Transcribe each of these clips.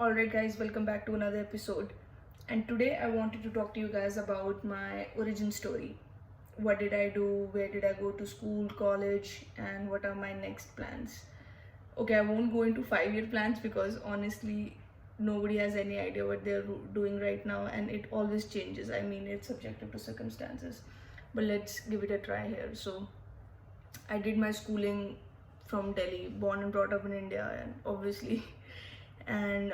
Alright, guys, welcome back to another episode. And today I wanted to talk to you guys about my origin story. What did I do? Where did I go to school, college, and what are my next plans? Okay, I won't go into 5 year plans because honestly, nobody has any idea what they're doing right now, and it always changes. I mean, it's subjective to circumstances. But let's give it a try here. So, I did my schooling from Delhi, born and brought up in India, and obviously, and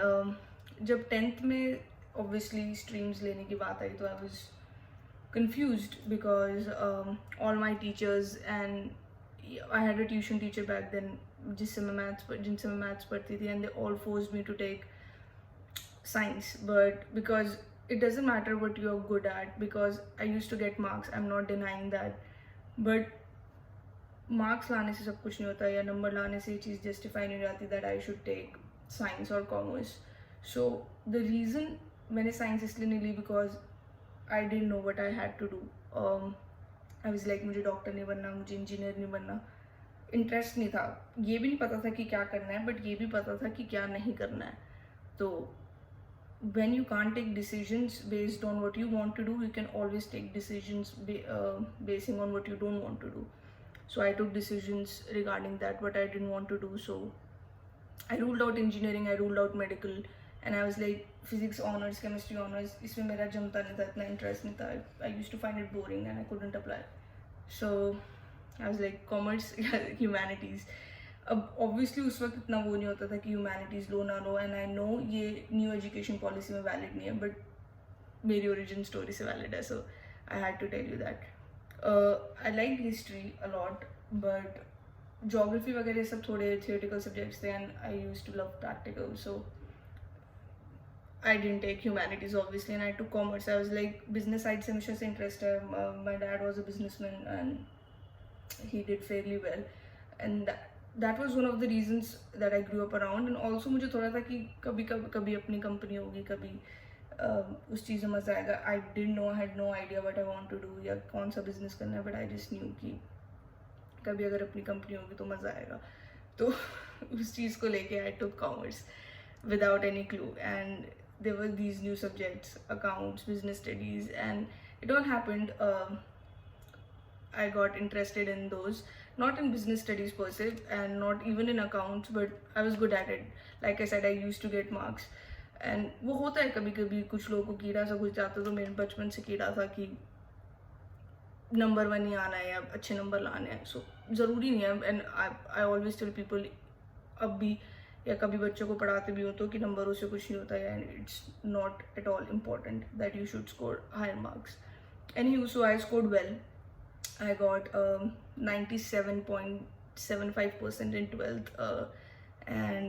जब 10th में obviously streams लेने की बात आई तो I was confused because all my teachers and I had a tuition teacher back then जिनसे मैं maths पढ़ती थी, and they all forced me to take science, but because it doesn't matter what you're good at, because I used to get marks, I'm not denying that, but marks लाने से सब कुछ नहीं होता या नंबर लाने से ये चीज़ जस्टिफाई नहीं हो जाती that I should take science और कॉमर्स. सो द रीज़न मैंने साइंस इसलिए नहीं ली because I didn't know what I had to do. I was like मुझे डॉक्टर नहीं बनना, मुझे इंजीनियर नहीं बनना, इंटरेस्ट नहीं था. ये भी नहीं पता था कि क्या करना है, बट ये भी पता था कि क्या नहीं करना है. तो when you can't take decisions based on what you want to do, you can always take decisions basing on what you don't want to do. So I took decisions regarding that what I didn't want to do. So I ruled out engineering, I ruled out medical, and I was like physics honors, chemistry honors, इसमें मेरा जमता नहीं था, इतना interest नहीं था. I used to find it boring and I couldn't apply. So I was like commerce, humanities. अब obviously उस वक्त इतना वो नहीं होता था कि ह्यूमैनिटीज़ लो ना लो, एंड आई नो ये न्यू एजुकेशन पॉलिसी में वैलिड नहीं है, बट मेरी ओरिजिन स्टोरी से वैलिड है, so I had to tell you that. I like history a lot, but geography वगैरह सब थोड़े थियोरेटिकल सब्जेक्ट्स थे, and I use to love practical, so I didn't take humanities obviously, and I took commerce. I was like business side से मुझे से interest है. My dad was a businessman and he did fairly well, and that was one of the reasons that I grew up around. And also मुझे थोड़ा था कि कभी अपनी कंपनी होगी, कभी उस चीज़ में मज़ा आएगा. I didn't know, I had no idea what I want to do या कौन सा business करना है, but I just knew कि कभी अगर अपनी कंपनी होगी तो मज़ा आएगा. तो उस चीज़ को लेके I took commerce without any clue, and there were these new subjects, accounts, business studies, and it all happened. I got interested in those, not in business studies per se, and not even in accounts, but I was good at it. Like I said, I used to get marks, and वो होता है कभी कभी कुछ लोगों को कीड़ा सा घुस जाता. तो मेरे बचपन से कीड़ा था कि नंबर 1 ही आना है या अच्छे नंबर लाने हैं. सो ज़रूरी नहीं है, and I always tell people, अब भी या कभी बच्चों को पढ़ाते भी हो तो, कि नंबरों से कुछ नहीं होता है, and it's not at all important that you should score higher marks. Any so I scored well. I got 97.75% in 12th, and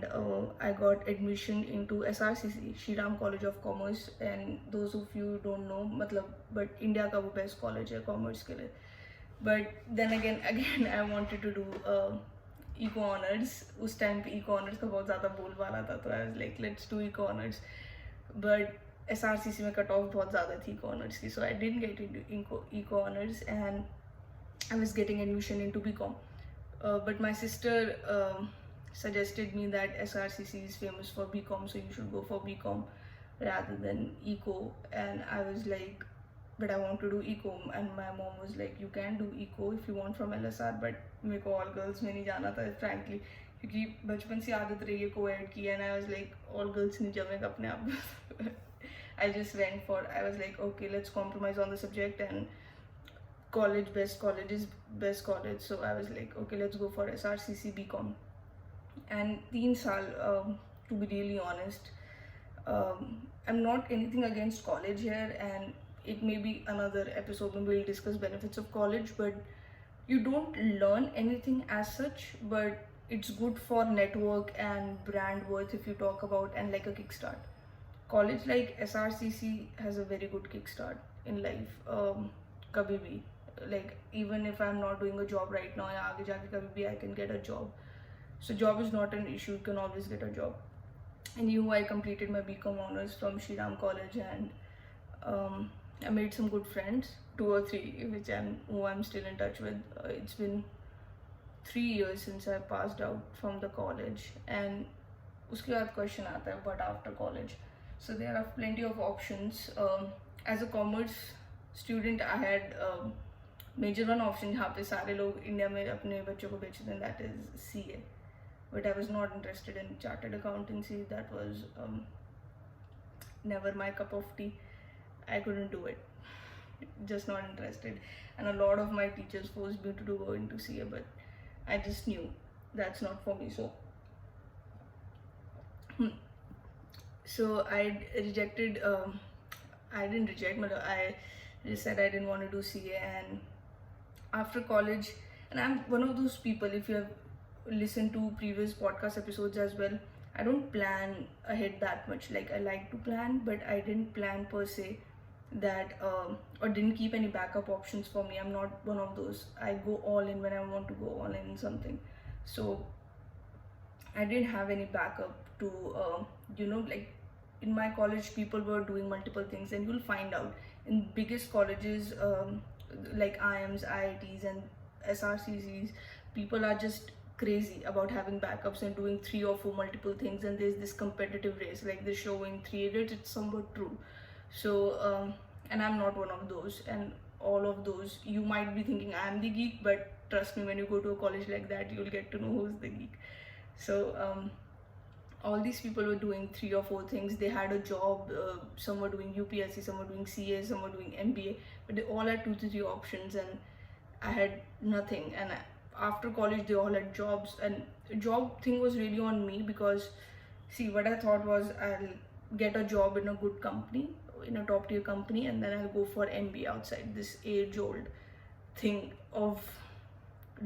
I got admission into SRCC, Shriram College of Commerce. And those of you who don't know, मतलब, but India का वो best college है commerce के लिए. But then again I wanted to do eco honors. उस time पे eco honors का बहुत ज़्यादा बोलबाला था, तो I was like let's do eco honors. But SRCC में cut off बहुत ज़्यादा थी eco honors की, so I didn't get into eco honors, and I was getting admission into BCom. But my sister suggested me that SRCC is famous for BCom, so you should go for BCom rather than eco. And I was like, but I want to do eco. And my mom was like, you can do eco if you want from LSR, but मेरे को all girls में नहीं जाना था frankly, क्योंकि बचपन से आदत रही है co-ed की, and I was like all girls नहीं जमेगा अपने आप. I just went for, I was like okay, let's compromise on the subject, and college, best college is best college, so I was like okay, let's go for SRCC BCom. And 3 saal, to be really honest, I'm not anything against college here, and it may be another episode when we'll discuss benefits of college, but you don't learn anything as such, but it's good for network and brand worth if you talk about, and like a kickstart. College like SRCC has a very good kickstart in life. कभी भी, like even if I'm not doing a job right now, या आगे जाके कभी भी I can get a job. So job is not an issue, you can always get a job. And I completed my BCom honors from Shriram College, and I made some good friends, 2 or 3, who I'm still in touch with. It's been 3 years since I passed out from the college, and उसके बाद question आता है but after college. So there are plenty of options. As a commerce student, I had major one option जहाँ पे सारे लोग India में अपने बच्चों को बेचते हैं, that is CA. But I was not interested in chartered accountancy. That was never my cup of tea. I couldn't do it. Just not interested. And a lot of my teachers forced me to go into CA, but I just knew that's not for me. So I rejected. I didn't reject, but I just said I didn't want to do CA. And after college, and I'm one of those people, if you have listened to previous podcast episodes as well, I don't plan ahead that much. Like, I like to plan, but I didn't plan per se that or didn't keep any backup options for me. I'm not one of those. I go all in when I want to go all in something. So I didn't have any backup to like in my college people were doing multiple things, and you'll find out in biggest colleges like IIMs, IITs and SRCCs, people are just crazy about having backups and doing 3 or 4 multiple things, and there's this competitive race like they're showing 3 idiots. It's somewhat true. So and I'm not one of those, and all of those, you might be thinking I'm the geek, but trust me, when you go to a college like that, you'll get to know who's the geek. So all these people were doing 3 or 4 things. They had a job. Some were doing UPSC, some were doing CA, some were doing MBA, but they all had 2 to 3 options, and I had nothing. And after college, they all had jobs, and job thing was really on me because, see, what I thought was I'll get a job in a good company, in a top tier company, and then I'll go for MBA outside. This age-old thing of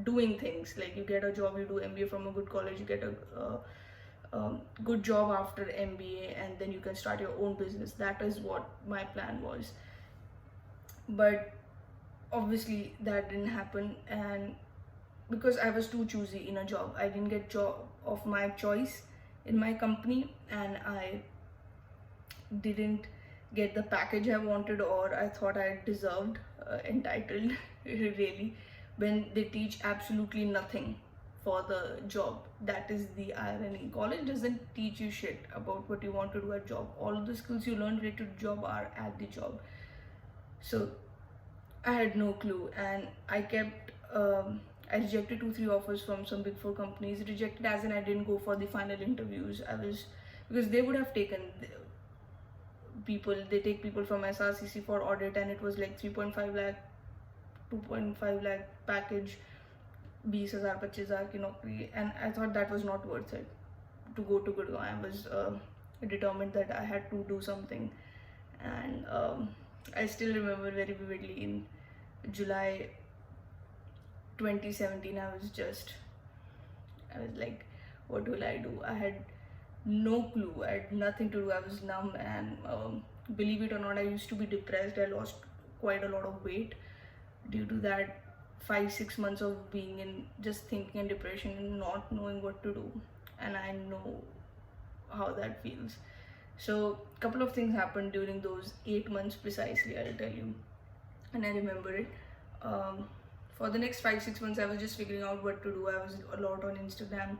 doing things, like you get a job, you do MBA from a good college, you get a good job after MBA, and then you can start your own business. That is what my plan was. But obviously that didn't happen, and because I was too choosy in a job, I didn't get job of my choice in my company, and I didn't get the package I wanted or I thought I deserved, entitled really, when they teach absolutely nothing for the job. That is the irony. College doesn't teach you shit about what you want to do at job. All of the skills you learn related to job are at the job. So I had no clue, and I kept I rejected 2 3 offers from some big four companies. Rejected as in I didn't go for the final interviews. Because they would have taken people. They take people from SRCC for audit, and it was like 3.5 lakh 2.5 lakh package, 20,000 25,000 की नौकरी, and I thought that was not worth it to go to Gurgaon. I was determined that I had to do something, and I still remember very vividly in July 2017, I was like, what will I do? I had no clue. I had nothing to do. I was numb, and believe it or not, I used to be depressed. I lost quite a lot of weight due to that 5-6 months of being in just thinking and depression and not knowing what to do. And I know how that feels. So a couple of things happened during those 8 months precisely, I'll tell you, and I remember it. For the next 5-6 months, I was just figuring out what to do. I was a lot on Instagram.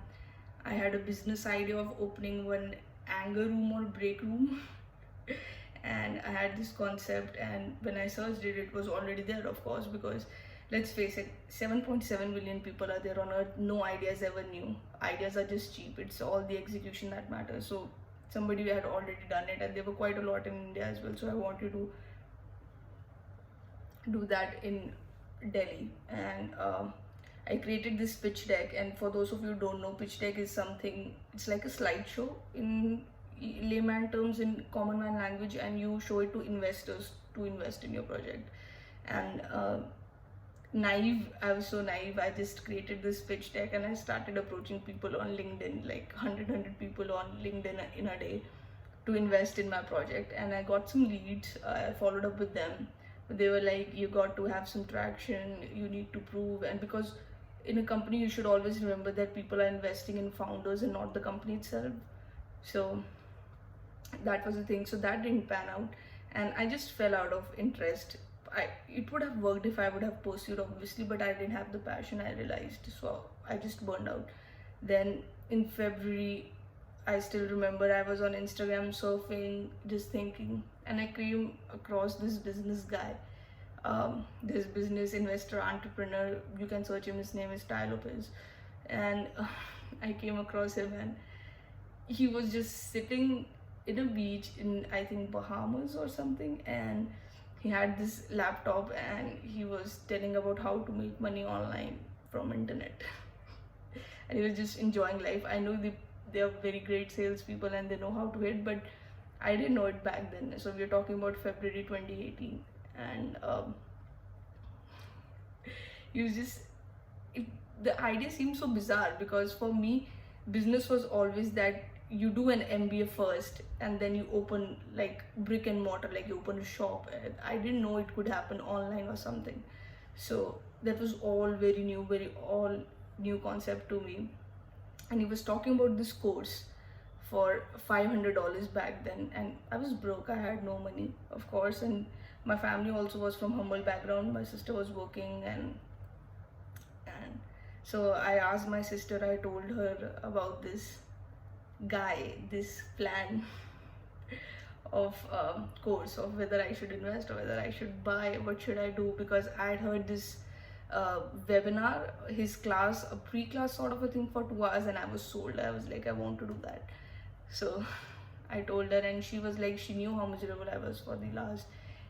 I had a business idea of opening one anger room or break room and I had this concept, and when I searched it, it was already there, of course, because let's face it, 7.7 billion people are there on earth. No idea is ever new. Ideas are just cheap. It's all the execution that matters. So somebody had already done it, and there were quite a lot in India as well. So I wanted to do that in Delhi, and I created this pitch deck. And for those of you who don't know, pitch deck is something, it's like a slideshow in layman terms, in common man language, and you show it to investors to invest in your project. And naive, I was so naive, I just created this pitch deck and I started approaching people on LinkedIn, like 100 people on LinkedIn in a day, to invest in my project. And I got some leads. I followed up with them. They were like, you got to have some traction, you need to prove. And because in a company, you should always remember that people are investing in founders and not the company itself. So that was the thing. So that didn't pan out, and I just fell out of interest. It would have worked if I would have pursued, obviously, but I didn't have the passion, I realized. So I just burned out. Then in February, I still remember I was on Instagram surfing, just thinking, and I came across this business guy, this business investor entrepreneur. You can search him. His name is Ty Lopez, and I came across him, and he was just sitting in a beach in, I think, Bahamas or something, and he had this laptop and he was telling about how to make money online from internet. And he was just enjoying life. I know they are very great salespeople and they know how to hit, but I didn't know it back then. So we're talking about February 2018, and he was just the idea seemed so bizarre, because for me business was always that you do an MBA first and then you open like brick and mortar, like you open a shop. I didn't know it could happen online or something. So that was all very new, very all new concept to me. And he was talking about this course for $500 back then, and I was broke. I had no money, of course, and my family also was from humble background. My sister was working, and so I asked my sister, I told her about this guy, this plan of course, of whether I should invest or whether I should buy, what should I do, because I had heard this webinar, his class, a pre-class sort of a thing for 2 hours, and I was sold. I was like, I want to do that. So I told her, and she was like, she knew how miserable I was for the last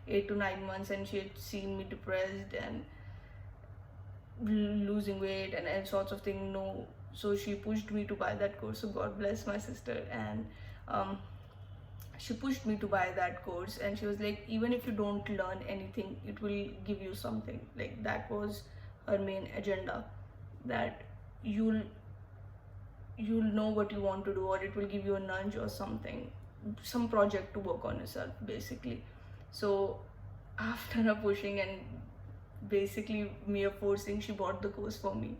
8 to 9 months, and she had seen me depressed and losing weight and all sorts of things. No, so she pushed me to buy that course. So God bless my sister, and she pushed me to buy that course, and she was like, even if you don't learn anything, it will give you something. Like, that was her main agenda, that you'll know what you want to do, or it will give you a nudge or something, some project to work on yourself, basically. So after her pushing and basically mere forcing, she bought the course for me,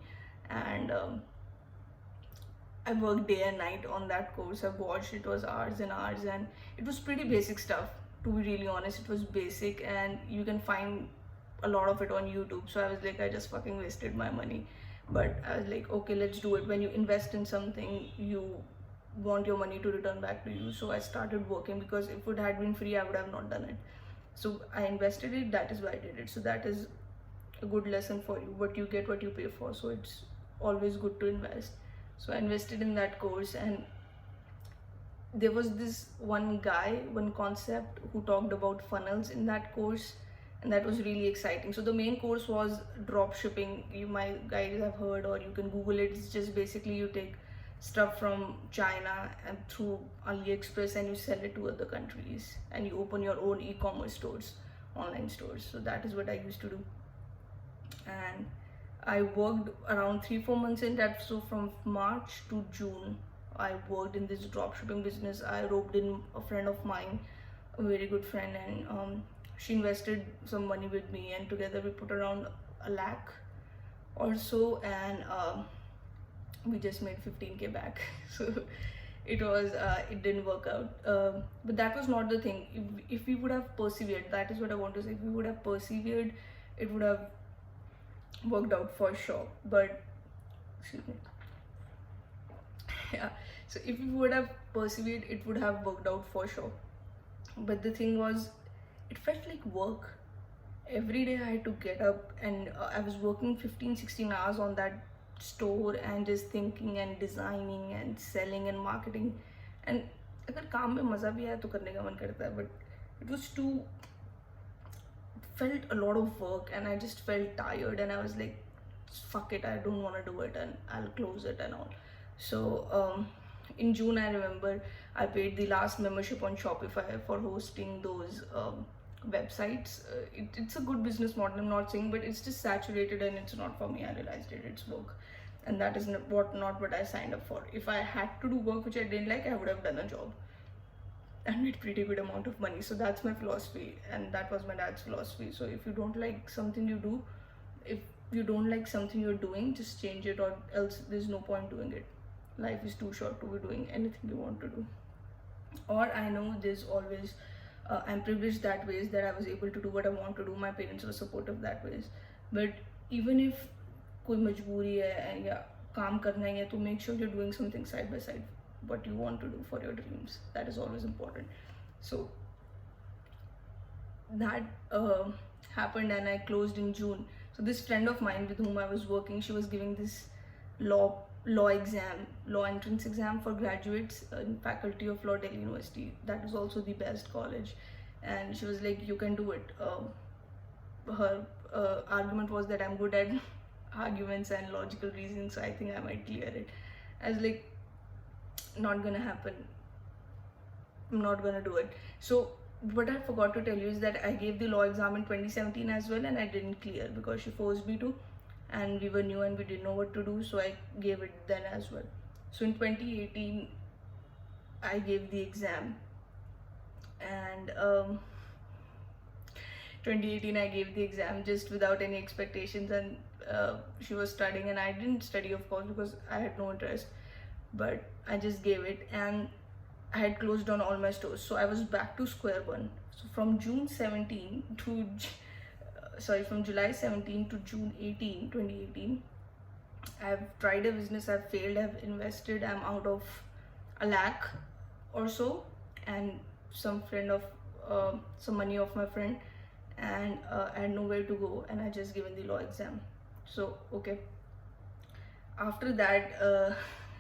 and I worked day and night on that course. I watched, it was hours and hours, and it was pretty basic stuff, to be really honest. It was basic, and you can find a lot of it on YouTube. So I was like, I just fucking wasted my money. But I was like, okay, let's do it. When you invest in something, you want your money to return back to you. So I started working, because if it had been free, I would have not done it. So I invested it, that is why I did it. So that is a good lesson for you. What you get, what you pay for. So it's always good to invest. So I invested in that course, and there was this one guy, one concept, who talked about funnels in that course, and that was really exciting. So the main course was drop shipping. You might guys have heard, or you can Google it. It's just basically you take stuff from China and through AliExpress, and you sell it to other countries, and you open your own e-commerce stores, online stores. So that is what I used to do, and I worked around 3-4 months in that. So from March to June, I worked in this dropshipping business. I roped in a friend of mine, a very good friend, and she invested some money with me, and together we put around a lakh or so, and we just made 15K back. So it was it didn't work out, but that was not the thing. If we would have persevered, that is what I want to say, if we would have persevered, it would have worked out for sure. But excuse me, yeah, so if we would have persevered, it would have worked out for sure. But the thing was, it felt like work. Every day I had to get up, and I was working 15-16 hours on that store, and just thinking and designing and selling and marketing. And अगर काम में मज़ा भी आया तो करने का मन करता है, but it was too, felt a lot of work, and I just felt tired, and I was like, fuck it, I don't want to do it, and I'll close it and all. So in June, I remember I paid the last membership on Shopify for hosting those websites. It's a good business model, I'm not saying, but it's just saturated and it's not for me. I realized it's work, and that is not what I signed up for. If I had to do work which I didn't like, I would have done a job and made pretty good amount of money. So that's my philosophy, and that was my dad's philosophy. So if you don't like something you do, if you don't like something you're doing, just change it, or else there's no point doing it. Life is too short to be doing anything you want to do. Or I know there's always I'm privileged that ways, that I was able to do what I want to do. My parents were supportive that ways. But even if कोई मजबूरी है या काम करना ही है, तो make sure you're doing something side by side. what you want to do for your dreams. That is always important. So that happened, and I closed in June. So this friend of mine with whom I was working, she was giving this law entrance exam for graduates in Faculty of Law, Delhi University. That is also the best college, and she was like, you can do it. Her argument was that I'm good at arguments and logical reasoning, so I think I might clear it. I was like, not gonna happen, I'm not gonna do it. So what I forgot to tell you is that I gave the law exam in 2017 as well, and I didn't clear because she forced me to, and we were new and we didn't know what to do, so I gave it then as well. So in 2018 I gave the exam, and 2018 I gave the exam just without any expectations, and she was studying and I didn't study, of course, because I had no interest, but I just gave it, and I had closed down all my stores, so I was back to square one. So from June 17 to from July 17 to June 18, 2018, I've tried a business, I've failed, I've invested, I'm out of a lakh or so, and some money of my friend, and I had nowhere to go, and I just given the law exam. So okay, after that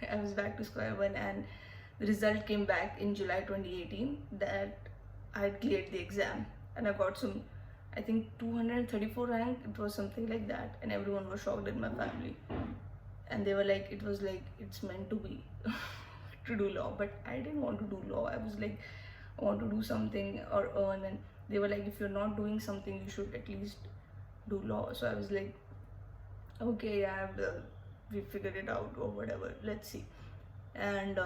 I was back to square one, and the result came back in July 2018 that I had cleared the exam, and I got some, I think 234 rank, it was something like that, and everyone was shocked in my family, and they were like, it was like it's meant to be to do law. But I didn't want to do law. I was like, I want to do something or earn, and they were like, if you're not doing something, you should at least do law. So I was like, okay, yeah, we figured it out or whatever, let's see. And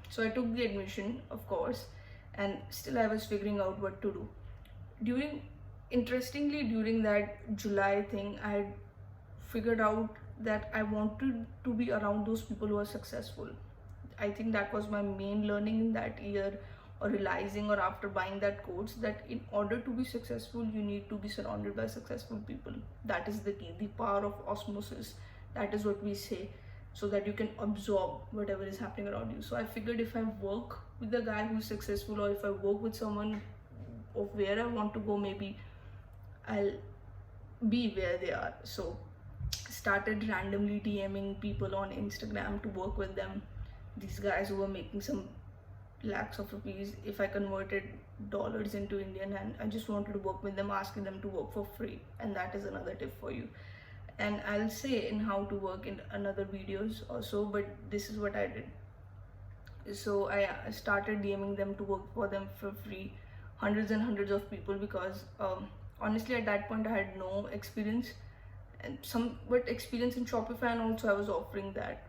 so I took the admission, of course, and still I was figuring out what to do. Interestingly, during that July thing, I had figured out that I wanted to be around those people who are successful. I think that was my main learning in that year, or realizing, or after buying that course, that in order to be successful, you need to be surrounded by successful people. That is the key, the power of osmosis. That is what we say, so that you can absorb whatever is happening around you. So I figured if I work with a guy who's successful, or if I work with someone of where I want to go, maybe I'll be where they are. So started randomly DMing people on Instagram to work with them. These guys who were making some lakhs of rupees, if I converted dollars into Indian, and I just wanted to work with them, asking them to work for free. And that is another tip for you, and I'll say in how to work in another videos also, but this is what I did. So I started DMing them to work for them for free, hundreds and hundreds of people, because honestly at that point I had no experience, and somewhat experience in Shopify, and also I was offering that.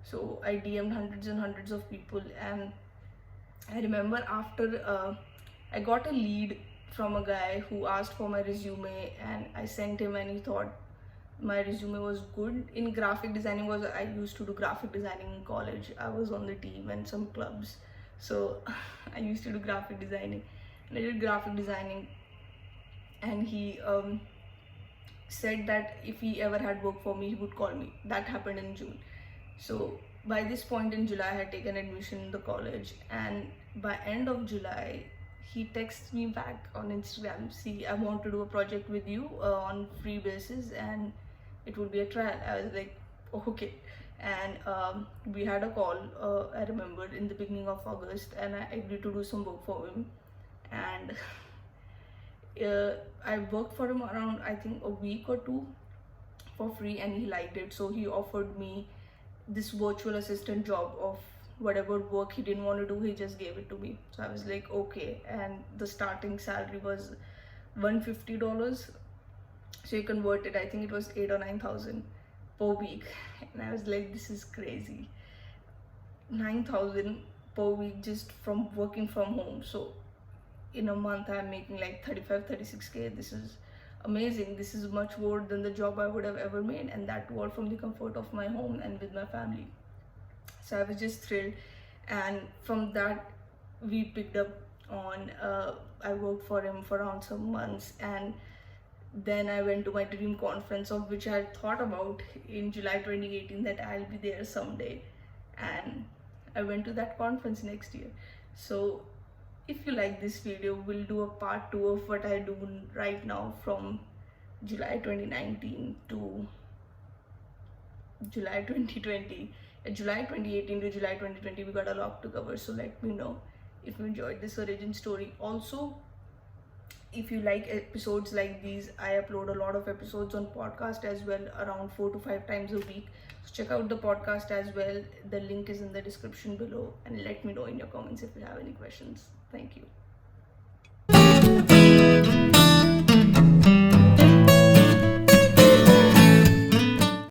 So I DM'd hundreds and hundreds of people, and I remember after I got a lead from a guy who asked for my resume, and I sent him, and he thought my resume was good. In graphic designing, I used to do graphic designing in college. I was on the team and some clubs, so I used to do graphic designing, and I did graphic designing, and he said that if he ever had work for me, he would call me. That happened in June. So by this point in July, I had taken admission in the college, and by end of July, he texts me back on Instagram, see, I want to do a project with you on free basis, and it would be a trial. I was like, okay. And we had a call, I remembered, in the beginning of August, and I agreed to do some work for him. And I worked for him around, I think, a week or two for free, and he liked it. So he offered me this virtual assistant job of whatever work he didn't want to do, he just gave it to me. So I was like, okay. And the starting salary was $150. So you convert it, I think it was 8 or 9,000 per week. And I was like, this is crazy. 9,000 per week just from working from home. So in a month I'm making like 35-36K. This is amazing. This is much more than the job I would have ever made, and that all from the comfort of my home and with my family. So I was just thrilled, and from that we picked up on I worked for him for around some months, and then I went to my dream conference, of which I had thought about in July 2018 that I'll be there someday, and I went to that conference next year. So if you like this video, we'll do a part 2 of what I do right now from July 2019 to July 2020. July 2018 to July 2020, we got a lot to cover. So let me know if you enjoyed this origin story. Also, if you like episodes like these, I upload a lot of episodes on podcast as well, around 4 to 5 times a week. So check out the podcast as well. The link is in the description below, and let me know in your comments if you have any questions. Thank you.